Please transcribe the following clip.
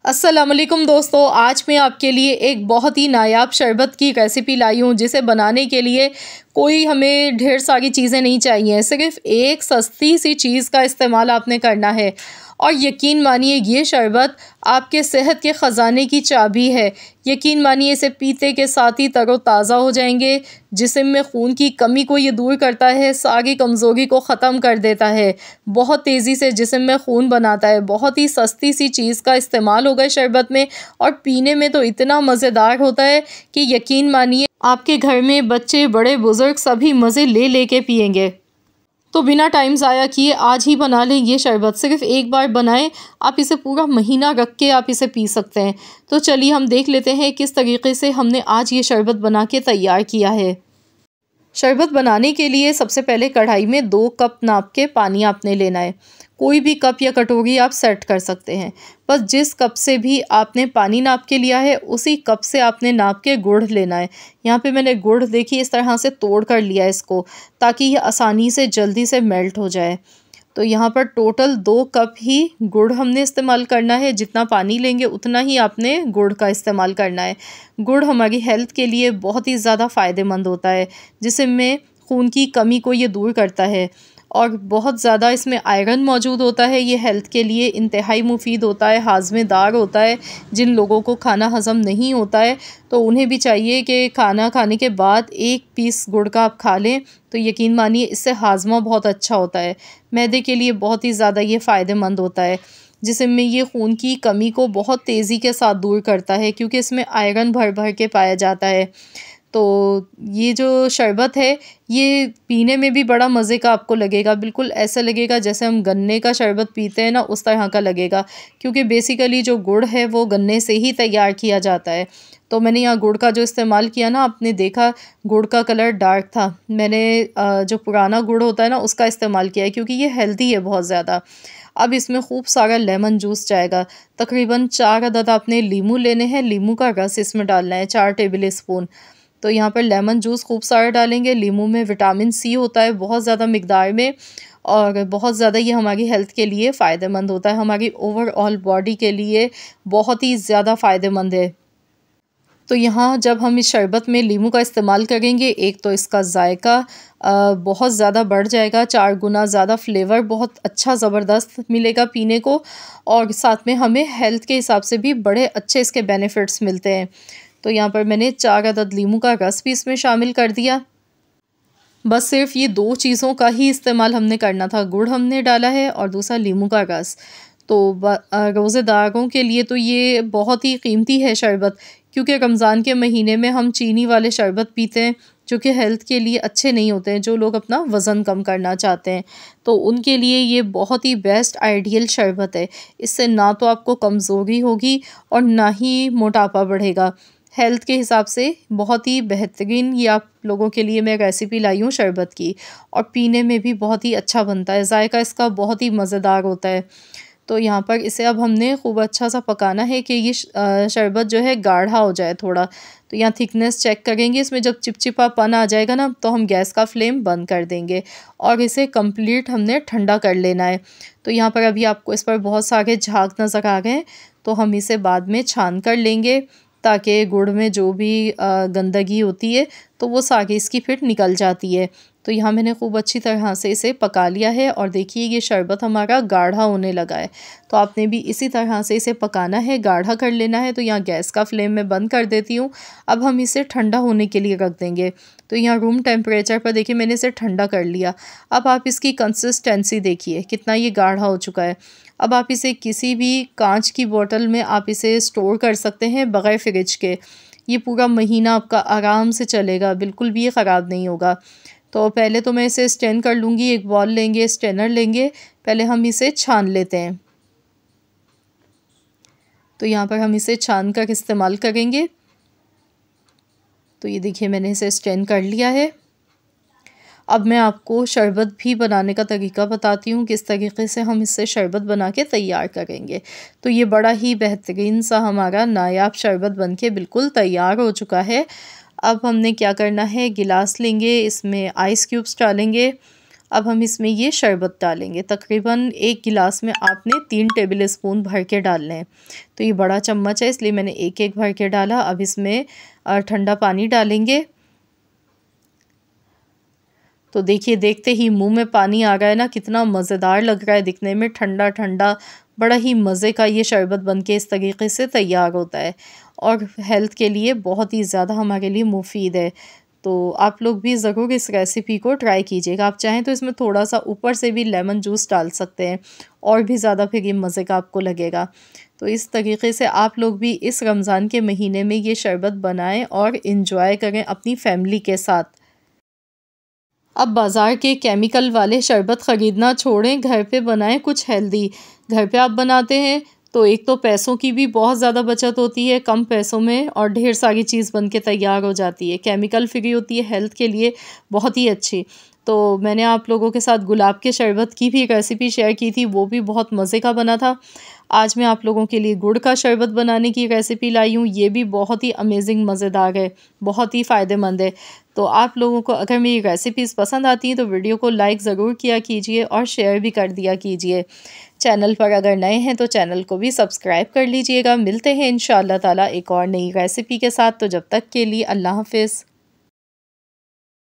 अस्सलाम वालेकुम दोस्तों, आज मैं आपके लिए एक बहुत ही नायाब शरबत की रेसिपी लाई हूँ जिसे बनाने के लिए कोई हमें ढेर सारी चीज़ें नहीं चाहिए। सिर्फ़ एक सस्ती सी चीज़ का इस्तेमाल आपने करना है और यकीन मानिए ये शरबत आपके सेहत के ख़ज़ाने की चाबी है। यकीन मानिए इसे पीते के साथ ही तरोताज़ा हो जाएंगे। जिस्म में खून की कमी को ये दूर करता है, सारी कमज़ोरी को ख़त्म कर देता है, बहुत तेज़ी से जिस्म में खून बनाता है। बहुत ही सस्ती सी चीज़ का इस्तेमाल होगा इस शरबत में और पीने में तो इतना मज़ेदार होता है कि यकीन मानिए आपके घर में बच्चे बड़े बुज़ुर्ग सभी मज़े ले ले के पिएंगे। तो बिना टाइम ज़ाया किए आज ही बना लें ये शरबत। सिर्फ़ एक बार बनाएं, आप इसे पूरा महीना रख के आप इसे पी सकते हैं। तो चलिए हम देख लेते हैं किस तरीके से हमने आज ये शरबत बना के तैयार किया है। शरबत बनाने के लिए सबसे पहले कढ़ाई में 2 कप नाप के पानी आपने लेना है। कोई भी कप या कटोरी आप सेट कर सकते हैं। बस जिस कप से भी आपने पानी नाप के लिया है उसी कप से आपने नाप के गुड़ लेना है। यहाँ पे मैंने गुड़ देखिए इस तरह से तोड़ कर लिया है इसको, ताकि ये आसानी से जल्दी से मेल्ट हो जाए। तो यहाँ पर टोटल 2 कप ही गुड़ हमने इस्तेमाल करना है। जितना पानी लेंगे उतना ही आपने गुड़ का इस्तेमाल करना है। गुड़ हमारी हेल्थ के लिए बहुत ही ज़्यादा फ़ायदेमंद होता है, जिसमें खून की कमी को ये दूर करता है और बहुत ज़्यादा इसमें आयरन मौजूद होता है। ये हेल्थ के लिए इंतहाई मुफीद होता है, हाज़मेदार होता है। जिन लोगों को खाना हज़म नहीं होता है तो उन्हें भी चाहिए कि खाना खाने के बाद 1 पीस गुड़ का आप खा लें, तो यकीन मानिए इससे हाज़मा बहुत अच्छा होता है। मैदे के लिए बहुत ही ज़्यादा ये फ़ायदेमंद होता है, जिसमें ये खून की कमी को बहुत तेज़ी के साथ दूर करता है, क्योंकि इसमें आयरन भर भर के पाया जाता है। तो ये जो शरबत है ये पीने में भी बड़ा मज़े का आपको लगेगा। बिल्कुल ऐसा लगेगा जैसे हम गन्ने का शरबत पीते हैं ना, उस तरह का लगेगा, क्योंकि बेसिकली जो गुड़ है वो गन्ने से ही तैयार किया जाता है। तो मैंने यहाँ गुड़ का जो इस्तेमाल किया ना, आपने देखा गुड़ का कलर डार्क था। मैंने जो पुराना गुड़ होता है ना उसका इस्तेमाल किया है, क्योंकि ये हेल्दी है बहुत ज़्यादा। अब इसमें खूब सारा लेमन जूस जाएगा। तकरीबन 4 अदद आपने लीमू लेने हैं। लीमू का रस इसमें डालना है 4 टेबल स्पून। तो यहाँ पर लेमन जूस खूब सारा डालेंगे। लीमू में विटामिन सी होता है बहुत ज़्यादा मिकदार में, और बहुत ज़्यादा ये हमारी हेल्थ के लिए फ़ायदेमंद होता है। हमारी ओवरऑल बॉडी के लिए बहुत ही ज़्यादा फ़ायदेमंद है। तो यहाँ जब हम इस शरबत में लीमू का इस्तेमाल करेंगे, एक तो इसका ज़ायका बहुत ज़्यादा बढ़ जाएगा, 4 गुना ज़्यादा फ्लेवर बहुत अच्छा ज़बरदस्त मिलेगा पीने को, और साथ में हमें हेल्थ के हिसाब से भी बड़े अच्छे इसके बेनिफिट्स मिलते हैं। तो यहाँ पर मैंने 4 अदद लीमू का रस भी इसमें शामिल कर दिया। बस सिर्फ ये 2 चीज़ों का ही इस्तेमाल हमने करना था। गुड़ हमने डाला है और दूसरा लीमू का रस। तो रोज़ेदारों के लिए तो ये बहुत ही कीमती है शरबत, क्योंकि रमज़ान के महीने में हम चीनी वाले शरबत पीते हैं जो कि हेल्थ के लिए अच्छे नहीं होते हैं। जो लोग अपना वज़न कम करना चाहते हैं तो उनके लिए ये बहुत ही बेस्ट आइडियल शरबत है। इससे ना तो आपको कमज़ोरी होगी और ना ही मोटापा बढ़ेगा। हेल्थ के हिसाब से बहुत ही बेहतरीन ये आप लोगों के लिए मैं रेसिपी लाई हूँ शरबत की, और पीने में भी बहुत ही अच्छा बनता है। ज़ायका इसका बहुत ही मज़ेदार होता है। तो यहाँ पर इसे अब हमने खूब अच्छा सा पकाना है कि ये शरबत जो है गाढ़ा हो जाए थोड़ा। तो यहाँ थिकनेस चेक करेंगे। इसमें जब चिपचिपापन आ जाएगा ना, तो हम गैस का फ्लेम बंद कर देंगे और इसे कंप्लीट हमने ठंडा कर लेना है। तो यहाँ पर अभी आपको इस पर बहुत सारे झाग नज़र आ गए हैं, तो हम इसे बाद में छान कर लेंगे, ताकि गुड़ में जो भी गंदगी होती है तो वो सारी इसकी फिर निकल जाती है। तो यहाँ मैंने खूब अच्छी तरह से इसे पका लिया है और देखिए ये शरबत हमारा गाढ़ा होने लगा है। तो आपने भी इसी तरह से इसे पकाना है, गाढ़ा कर लेना है। तो यहाँ गैस का फ्लेम मैं बंद कर देती हूँ। अब हम इसे ठंडा होने के लिए रख देंगे। तो यहाँ रूम टेम्परेचर पर देखिए मैंने इसे ठंडा कर लिया। अब आप इसकी कंसिस्टेंसी देखिए कितना ये गाढ़ा हो चुका है। अब आप इसे किसी भी कांच की बोतल में आप इसे स्टोर कर सकते हैं बग़ैर फ्रिज के। ये पूरा महीना आपका आराम से चलेगा, बिल्कुल भी ये ख़राब नहीं होगा। तो पहले तो मैं इसे स्ट्रेन कर लूँगी। एक बॉल लेंगे, स्ट्रेनर लेंगे, पहले हम इसे छान लेते हैं। तो यहाँ पर हम इसे छान कर इस्तेमाल करेंगे। तो ये देखिए मैंने इसे स्ट्रेन कर लिया है। अब मैं आपको शरबत भी बनाने का तरीका बताती हूँ, किस तरीके से हम इससे शरबत बना के तैयार करेंगे। तो ये बड़ा ही बेहतरीन सा हमारा नायाब शरबत बनके बिल्कुल तैयार हो चुका है। अब हमने क्या करना है, गिलास लेंगे, इसमें आइस क्यूब्स डालेंगे अब हम इसमें ये शरबत डालेंगे। तकरीबन 1 गिलास में आपने 3 टेबल स्पून भर के डालने हैं। तो ये बड़ा चम्मच है इसलिए मैंने एक भर के डाला। अब इसमें ठंडा पानी डालेंगे। तो देखिए, देखते ही मुंह में पानी आ गया है ना, कितना मज़ेदार लग रहा है दिखने में, ठंडा ठंडा। बड़ा ही मज़े का ये शरबत बनके इस तरीके से तैयार होता है और हेल्थ के लिए बहुत ही ज़्यादा हमारे लिए मुफीद है। तो आप लोग भी ज़रूर इस रेसिपी को ट्राई कीजिएगा। आप चाहें तो इसमें थोड़ा सा ऊपर से भी लेमन जूस डाल सकते हैं और भी ज़्यादा फिर ये मज़े का आपको लगेगा। तो इस तरीके से आप लोग भी इस रमज़ान के महीने में ये शरबत बनाएं और इन्जॉय करें अपनी फैमिली के साथ। अब बाज़ार के केमिकल वाले शरबत ख़रीदना छोड़ें, घर पे बनाएं कुछ हेल्दी। घर पे आप बनाते हैं तो एक तो पैसों की भी बहुत ज़्यादा बचत होती है, कम पैसों में, और ढेर सारी चीज़ बन के तैयार हो जाती है। केमिकल फ्री होती है, हेल्थ के लिए बहुत ही अच्छी। तो मैंने आप लोगों के साथ गुलाब के शरबत की भी रेसिपी शेयर की थी, वो भी बहुत मज़े का बना था। आज मैं आप लोगों के लिए गुड़ का शरबत बनाने की रेसिपी लाई हूँ। ये भी बहुत ही अमेजिंग मज़ेदार है, बहुत ही फ़ायदेमंद है। तो आप लोगों को अगर मेरी रेसिपीज़ पसंद आती हैं तो वीडियो को लाइक ज़रूर किया कीजिए और शेयर भी कर दिया कीजिए। चैनल पर अगर नए हैं तो चैनल को भी सब्सक्राइब कर लीजिएगा। मिलते हैं इंशाअल्लाह ताला एक और नई रेसिपी के साथ। तो जब तक के लिए अल्लाह हाफ़िज़।